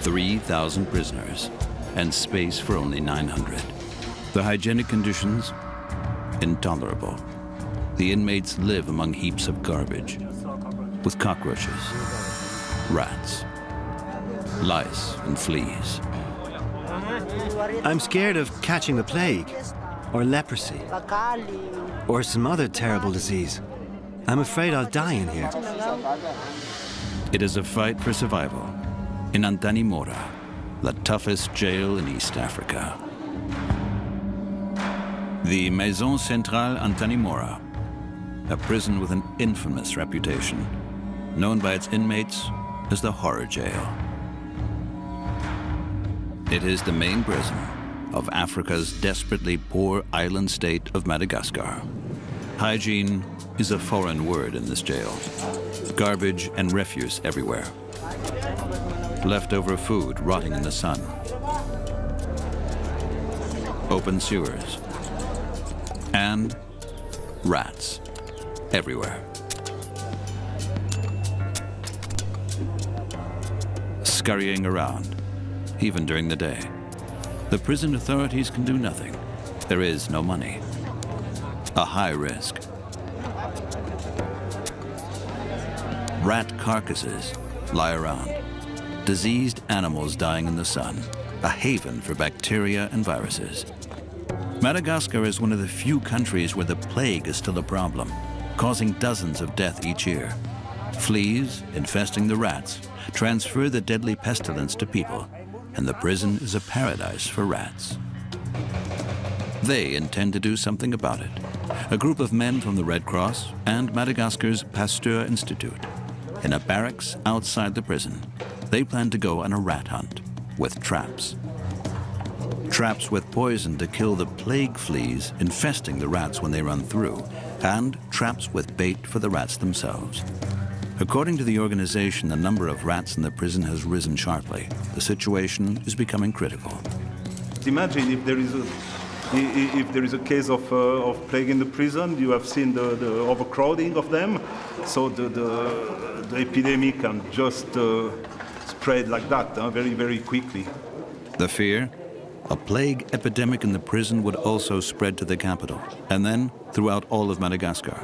3,000 prisoners, and space for only 900. The hygienic conditions? Intolerable. The inmates live among heaps of garbage, with cockroaches, rats, lice, and fleas. I'm scared of catching the plague, or leprosy, or some other terrible disease. I'm afraid I'll die in here. It is a fight for survival in Antanimora, the toughest jail in East Africa. The Maison Centrale Antanimora, a prison with an infamous reputation, known by its inmates as the horror jail. It is the main prison of Africa's desperately poor island state of Madagascar. Hygiene is a foreign word in this jail. Garbage and refuse everywhere. Leftover food rotting in the sun. Open sewers. And rats everywhere. Scurrying around, even during the day. The prison authorities can do nothing. There is no money. A high risk. Rat carcasses lie around. Diseased animals dying in the sun. A haven for bacteria and viruses. Madagascar is one of the few countries where the plague is still a problem, causing dozens of deaths each year. Fleas, infesting the rats, transfer the deadly pestilence to people, and the prison is a paradise for rats. They intend to do something about it. A group of men from the Red Cross and Madagascar's Pasteur Institute. In a barracks outside the prison, they plan to go on a rat hunt with traps. Traps with poison to kill the plague fleas infesting the rats when they run through, and traps with bait for the rats themselves. According to the organization, the number of rats in the prison has risen sharply. The situation is becoming critical. Imagine if there is a case of plague in the prison. You have seen the overcrowding of them, so the epidemic can just spread like that very, very quickly. The fear? A plague epidemic in the prison would also spread to the capital, and then throughout all of Madagascar.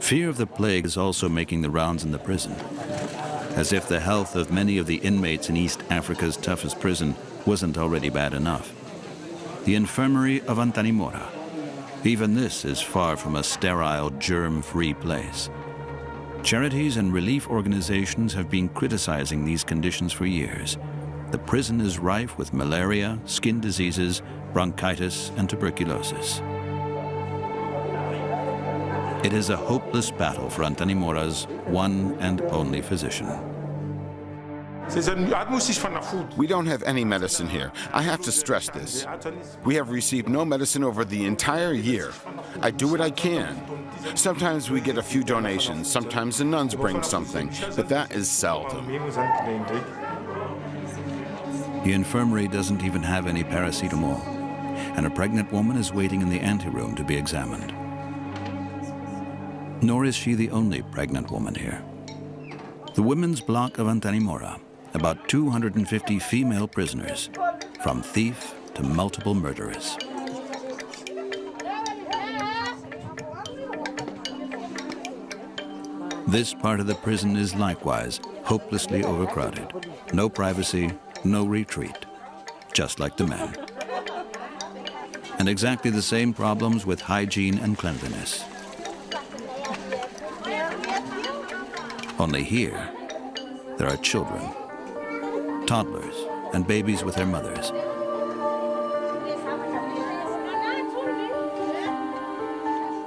Fear of the plague is also making the rounds in the prison, as if the health of many of the inmates in East Africa's toughest prison wasn't already bad enough. The infirmary of Antanimora. Even this is far from a sterile, germ-free place. Charities and relief organizations have been criticizing these conditions for years. The prison is rife with malaria, skin diseases, bronchitis, and tuberculosis. It is a hopeless battle for Antanimora's one and only physician. We don't have any medicine here. I have to stress this. We have received no medicine over the entire year. I do what I can. Sometimes we get a few donations, sometimes the nuns bring something, but that is seldom. The infirmary doesn't even have any paracetamol, and a pregnant woman is waiting in the anteroom to be examined. Nor is she the only pregnant woman here. The women's block of Antanimora, about 250 female prisoners, from thief to multiple murderess. This part of the prison is likewise hopelessly overcrowded. No privacy, no retreat, just like the men. And exactly the same problems with hygiene and cleanliness. Only here, there are children, toddlers, and babies with their mothers.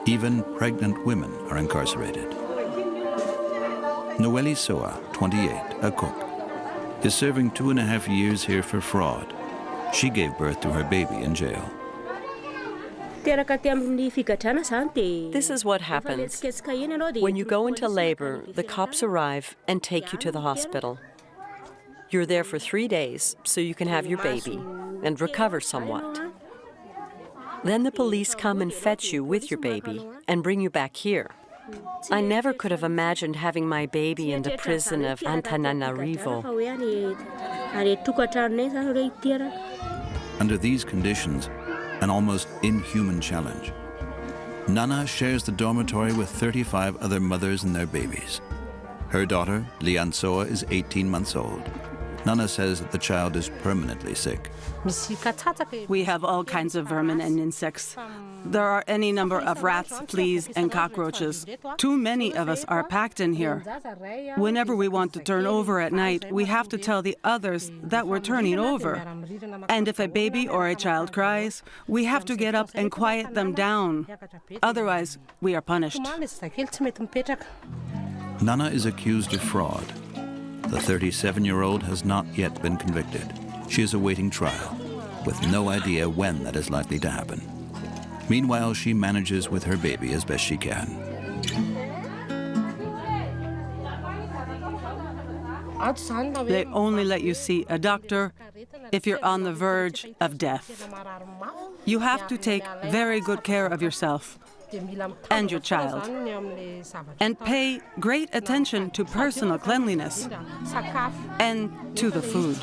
Even pregnant women are incarcerated. Noeli Soa, 28, a cook, is serving 2.5 years here for fraud. She gave birth to her baby in jail. This is what happens. When you go into labor, the cops arrive and take you to the hospital. You're there for 3 days so you can have your baby and recover somewhat. Then the police come and fetch you with your baby and bring you back here. I never could have imagined having my baby in the prison of Antananarivo. Under these conditions, an almost inhuman challenge, Nana shares the dormitory with 35 other mothers and their babies. Her daughter, Liansoa, is 18 months old. Nana says that the child is permanently sick. We have all kinds of vermin and insects. There are any number of rats, fleas, and cockroaches. Too many of us are packed in here. Whenever we want to turn over at night, we have to tell the others that we're turning over. And if a baby or a child cries, we have to get up and quiet them down. Otherwise, we are punished. Nana is accused of fraud. The 37-year-old has not yet been convicted. She is awaiting trial, with no idea when that is likely to happen. Meanwhile, she manages with her baby as best she can. They only let you see a doctor if you're on the verge of death. You have to take very good care of yourself and your child, and pay great attention to personal cleanliness and to the food.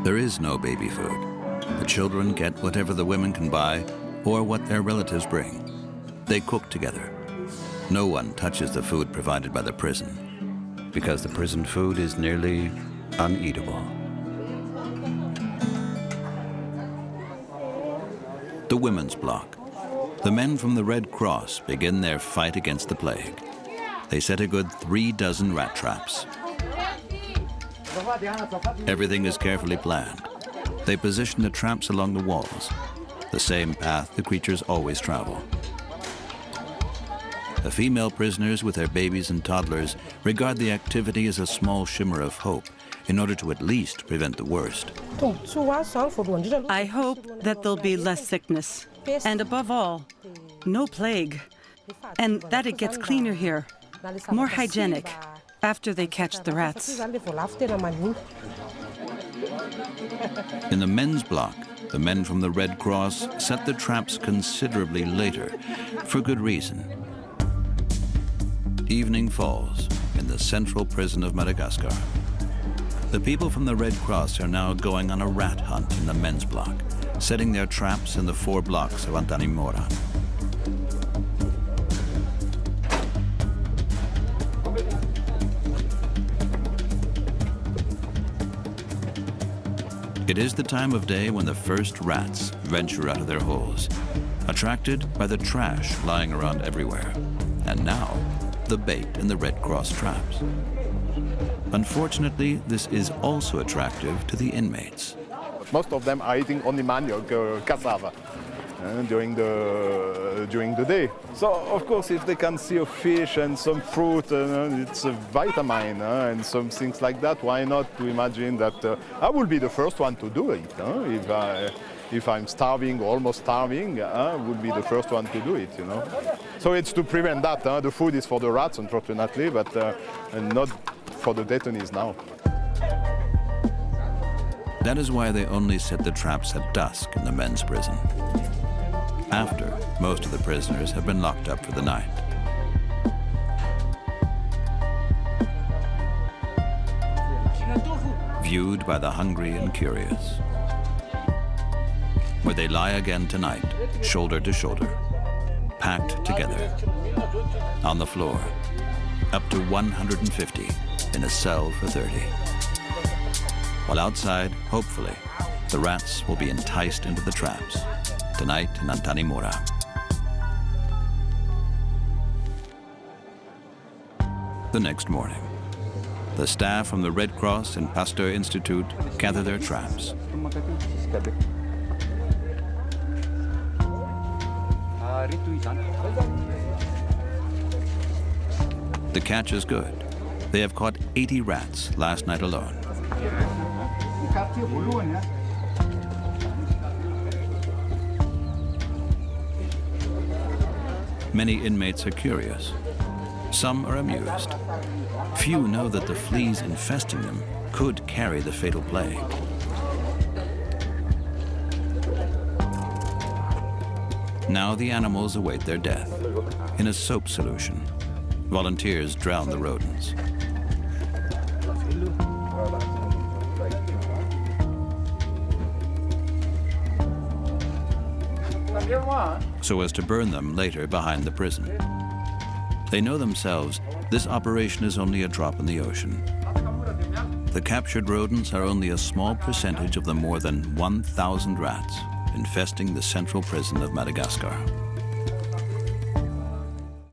There is no baby food. The children get whatever the women can buy or what their relatives bring. They cook together. No one touches the food provided by the prison, because the prison food is nearly uneatable. The women's block. The men from the Red Cross begin their fight against the plague. They set a good 36 rat traps. Everything is carefully planned. They position the traps along the walls, the same path the creatures always travel. The female prisoners with their babies and toddlers regard the activity as a small shimmer of hope in order to at least prevent the worst. I hope that there'll be less sickness, and above all, no plague, and that it gets cleaner here, more hygienic, after they catch the rats. In the men's block, the men from the Red Cross set the traps considerably later, for good reason. Evening falls in the central prison of Madagascar. The people from the Red Cross are now going on a rat hunt in the men's block, setting their traps in the 4 blocks of Antanimora. It is the time of day when the first rats venture out of their holes, attracted by the trash lying around everywhere, and now the bait in the Red Cross traps. Unfortunately, this is also attractive to the inmates. Most of them are eating only manioc or cassava during the day. So, of course, if they can see a fish and some fruit, it's a vitamin and some things like that, why not to imagine that I will be the first one to do it. If I'm starving or almost starving, I would be the first one to do it, you know. So it's to prevent that. The food is for the rats, unfortunately, but not for the detainees now. That is why they only set the traps at dusk in the men's prison, after most of the prisoners have been locked up for the night. Viewed by the hungry and curious, where they lie again tonight, shoulder to shoulder, packed together, on the floor, up to 150 in a cell for 30. While outside, hopefully, the rats will be enticed into the traps, tonight in Antanimora. The next morning, the staff from the Red Cross and Pasteur Institute gather their traps. The catch is good. They have caught 80 rats last night alone. Many inmates are curious. Some are amused. Few know that the fleas infesting them could carry the fatal plague. Now the animals await their death in a soap solution. Volunteers drown the rodents. So as to burn them later behind the prison. They know themselves this operation is only a drop in the ocean. The captured rodents are only a small percentage of the more than 1,000 rats infesting the central prison of Madagascar.